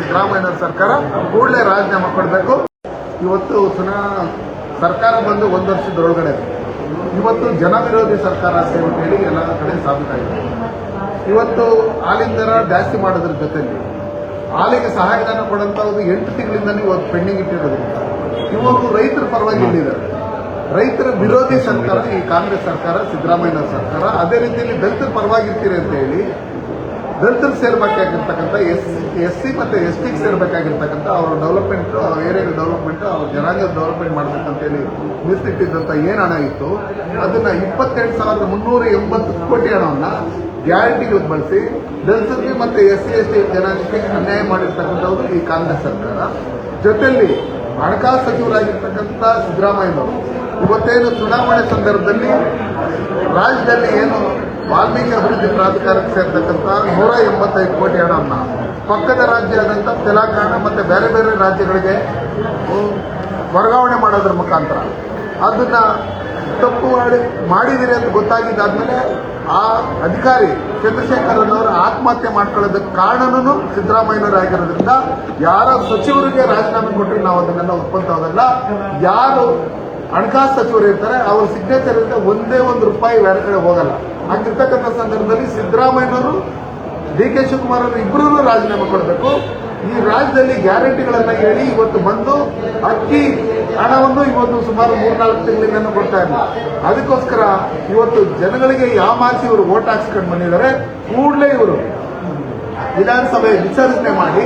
ಸಿದ್ದರಾಮಯ್ಯ ಸರ್ಕಾರ ಕೂಡಲೇ ರಾಜೀನಾಮೆ ಕೊಡಬೇಕು. ಇವತ್ತು ಸರ್ಕಾರ ಬಂದು 1 ವರ್ಷದೊಳಗಡೆ ಇವತ್ತು ಜನ ವಿರೋಧಿ ಸರ್ಕಾರ ಅಂತ ಹೇಳಿ ಎಲ್ಲ ಕಡೆ ಸಾಬೀತಾಗಿದೆ. ಇವತ್ತು ಹಾಲಿನ ದರ ಜಾಸ್ತಿ ಮಾಡೋದ್ರ ಜೊತೆಲಿ ಹಾಲಿಗೆ ಸಹಾಯಧನ ಕೊಡುವಂಥದ್ದು 8 ತಿಂಗಳಿಂದ ಇವತ್ತು ಪೆಂಡಿಂಗ್ ಇಟ್ಟಿರೋದ್ರಿಂದ ಇವತ್ತು ರೈತರ ಪರವಾಗಿ ಇಲ್ಲಿದ್ದಾರೆ. ರೈತರ ವಿರೋಧಿ ಸರ್ಕಾರ ಈ ಕಾಂಗ್ರೆಸ್ ಸರ್ಕಾರ, ಸಿದ್ದರಾಮಯ್ಯ ಸರ್ಕಾರ. ಅದೇ ರೀತಿಯಲ್ಲಿ ದಲಿತರ ಪರವಾಗಿರ್ತೀರಿ ಅಂತ ಹೇಳಿ ದಲಿತರು ಸೇರ್ಬೇಕಾಗಿರ್ತಕ್ಕಂಥ ಎಸ್.ಸಿ. ಮತ್ತು ಎಸ್.ಟಿಗೆ ಸೇರ್ಬೇಕಾಗಿರ್ತಕ್ಕಂಥ ಅವರ ಡೆವಲಪ್ಮೆಂಟ್, ಏರಿಯಾ ಡೆವಲಪ್ಮೆಂಟ್, ಅವ್ರ ಜನಾಂಗ ಡೆವಲಪ್ಮೆಂಟ್ ಮಾಡಬೇಕಂತೇಳಿ ಮೀಸಲಿಟ್ಟಿದ್ದಂಥ ಏನು ಹಣ ಇತ್ತು ಅದನ್ನು 28,380 ಕೋಟಿ ಹಣವನ್ನು ಗ್ಯಾರಂಟಿಗೆ ಬಳಸಿ ದಲಿತರಿಗೆ ಮತ್ತು ಎಸ್.ಸಿ. ಜನಾಂಗಕ್ಕೆ ಅನ್ಯಾಯ ಮಾಡಿರ್ತಕ್ಕಂಥದ್ದು ಈ ಕಾಂಗ್ರೆಸ್ ಸರ್ಕಾರ. ಜೊತೆಯಲ್ಲಿ ಹಣಕಾಸು ಸಚಿವರಾಗಿರ್ತಕ್ಕಂಥ ಸಿದ್ದರಾಮಯ್ಯನವರು ಇವತ್ತೇನು ಚುನಾವಣೆ ಸಂದರ್ಭದಲ್ಲಿ ರಾಜ್ಯದಲ್ಲಿ ಏನು ವಾಲ್ಮೀಕಿ ಅಭಿವೃದ್ಧಿ ಪ್ರಾಧಿಕಾರಕ್ಕೆ ಸೇರ್ತಕ್ಕಂಥ 185 ಕೋಟಿ ಹಣವನ್ನು ಪಕ್ಕದ ರಾಜ್ಯ ಆದಂಥ ತೆಲಂಗಾಣ ಮತ್ತು ಬೇರೆ ಬೇರೆ ರಾಜ್ಯಗಳಿಗೆ ವರ್ಗಾವಣೆ ಮಾಡೋದ್ರ ಮುಖಾಂತರ ಅದನ್ನ ತಪ್ಪು ಮಾಡಿದಿರಿ ಅಂತ ಗೊತ್ತಾಗಿದ್ದಾದ್ಮೇಲೆ ಆ ಅಧಿಕಾರಿ ಚಂದ್ರಶೇಖರ್ ಅವರು ಆತ್ಮಹತ್ಯೆ ಮಾಡ್ಕೊಳ್ಳೋದಕ್ಕೆ ಕಾರಣನೂ ಸಿದ್ದರಾಮಯ್ಯನವರು ಆಗಿರೋದ್ರಿಂದ ಯಾರ ಸಚಿವರಿಗೆ ರಾಜೀನಾಮೆ ಕೊಟ್ಟರೆ ನಾವು ಅದನ್ನೆಲ್ಲ ಒಪ್ಕೊಂತವಲ್ಲ. ಯಾರು ಹಣಕಾಸು ಸಚಿವರು ಇರ್ತಾರೆ ಅವ್ರ ಸಿಗ್ನೇಚರ್ ಇಂದ ಒಂದೇ ₹1 ಬೇರೆ ಕಡೆ ಹೋಗಲ್ಲ. ಹಾಗಿರ್ತಕ್ಕಂಥ ಸಂದರ್ಭದಲ್ಲಿ ಸಿದ್ದರಾಮಯ್ಯನವರು, ಡಿ.ಕೆ. ಶಿವಕುಮಾರ್ ಅವರು ಇಬ್ಬರೂ ರಾಜೀನಾಮೆ ಕೊಡಬೇಕು. ಈ ರಾಜ್ಯದಲ್ಲಿ ಗ್ಯಾರಂಟಿಗಳನ್ನ ಹೇಳಿ ಇವತ್ತು ಬಂದು ಅಕ್ಕಿ ಹಣವನ್ನು ಇವತ್ತು ಸುಮಾರು 3-4 ತಿಂಗಳಿಂದ ಕೊಡ್ತಾ ಇಲ್ಲ. ಅದಕ್ಕೋಸ್ಕರ ಇವತ್ತು ಜನಗಳಿಗೆ ಯಾಮಾರಿಸಿ ಇವರು ಓಟ್ ಹಾಕ್ಸ್ಕೊಂಡು ಬಂದಿದ್ದಾರೆ. ಕೂಡಲೇ ಇವರು ವಿಧಾನಸಭೆ ವಿಸರ್ಜನೆ ಮಾಡಿ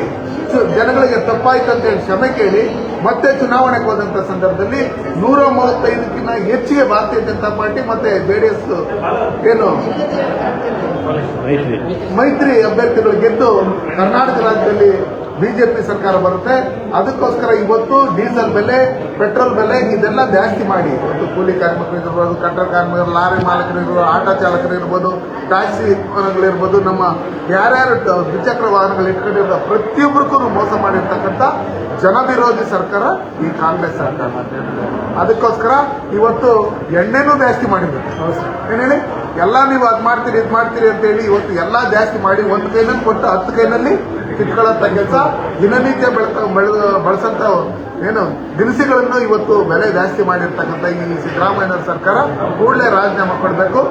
ಜನಗಳಿಗೆ ತಪ್ಪಾಯ್ತು ಅಂತ ಹೇಳಿ ಕ್ಷಮೆ ಕೇಳಿ ಮತ್ತೆ ಚುನಾವಣೆಗೆ ಹೋದಂತ ಸಂದರ್ಭದಲ್ಲಿ 135ಕ್ಕಿಂತ ಹೆಚ್ಚಿಗೆ ಭಾರತೀಯ ಜನತಾ ಪಾರ್ಟಿ ಮತ್ತೆ ಜೆಡಿಎಸ್ ಏನು ಮೈತ್ರಿ ಅಭ್ಯರ್ಥಿಗಳು ಗೆದ್ದು ಕರ್ನಾಟಕ ರಾಜ್ಯದಲ್ಲಿ ಬಿಜೆಪಿ ಸರ್ಕಾರ ಬರುತ್ತೆ. ಅದಕ್ಕೋಸ್ಕರ ಇವತ್ತು ಡೀಸೆಲ್ ಬೆಲೆ, ಪೆಟ್ರೋಲ್ ಬೆಲೆ ಇದೆಲ್ಲ ಜಾಸ್ತಿ ಮಾಡಿ ಇವತ್ತು ಕೂಲಿ ಕಾರ್ಮಿಕರಿರ್ಬೋದು, ಕಟ್ಟಡ ಕಾರ್ಮಿಕರು, ಲಾರಿ ಮಾಲಕರಿರ್ಬೋದು, ಆಟೋ ಚಾಲಕರಿರ್ಬೋದು, ಟ್ಯಾಕ್ಸಿ ವಾಹನಗಳಿರ್ಬೋದು, ನಮ್ಮ ಯಾರ್ಯಾರು ದ್ವಿಚಕ್ರ ವಾಹನಗಳು ಇಟ್ಕೊಂಡಿರೋ ಪ್ರತಿಯೊಬ್ಬರಿಗೂ ಮೋಸ ಮಾಡಿರ್ತಕ್ಕಂಥ ಜನ ವಿರೋಧಿ ಸರ್ಕಾರ ಈ ಕಾಂಗ್ರೆಸ್ ಸರ್ಕಾರ. ಅದಕ್ಕೋಸ್ಕರ ಇವತ್ತು ಎಣ್ಣೆನೂ ಜಾಸ್ತಿ ಮಾಡಿದ್ರು. ಏನ್ ಹೇಳಿ ಎಲ್ಲ ನೀವು ಅದ್ ಮಾಡ್ತೀರಿ ಇದು ಮಾಡ್ತೀರಿ ಅಂತ ಹೇಳಿ ಇವತ್ತು ಎಲ್ಲಾ ಜಾಸ್ತಿ ಮಾಡಿ ಒಂದು ಕೈನಲ್ಲಿ ಕೊಟ್ಟು 10 ಕೈನಲ್ಲಿ ಕಿತ್ಕೊಳ್ಳಂತ ಕೆಲಸ, ದಿನನಿತ್ಯ ಬಳಸಂತ ಏನು ದಿನಸಿಗಳನ್ನು ಇವತ್ತು ಬೆಲೆ ಜಾಸ್ತಿ ಮಾಡಿರ್ತಕ್ಕಂಥ ಈ ಸಿದ್ದರಾಮಯ್ಯ ಸರ್ಕಾರ ಕೂಡಲೇ ರಾಜೀನಾಮೆ ಕೊಡಬೇಕು.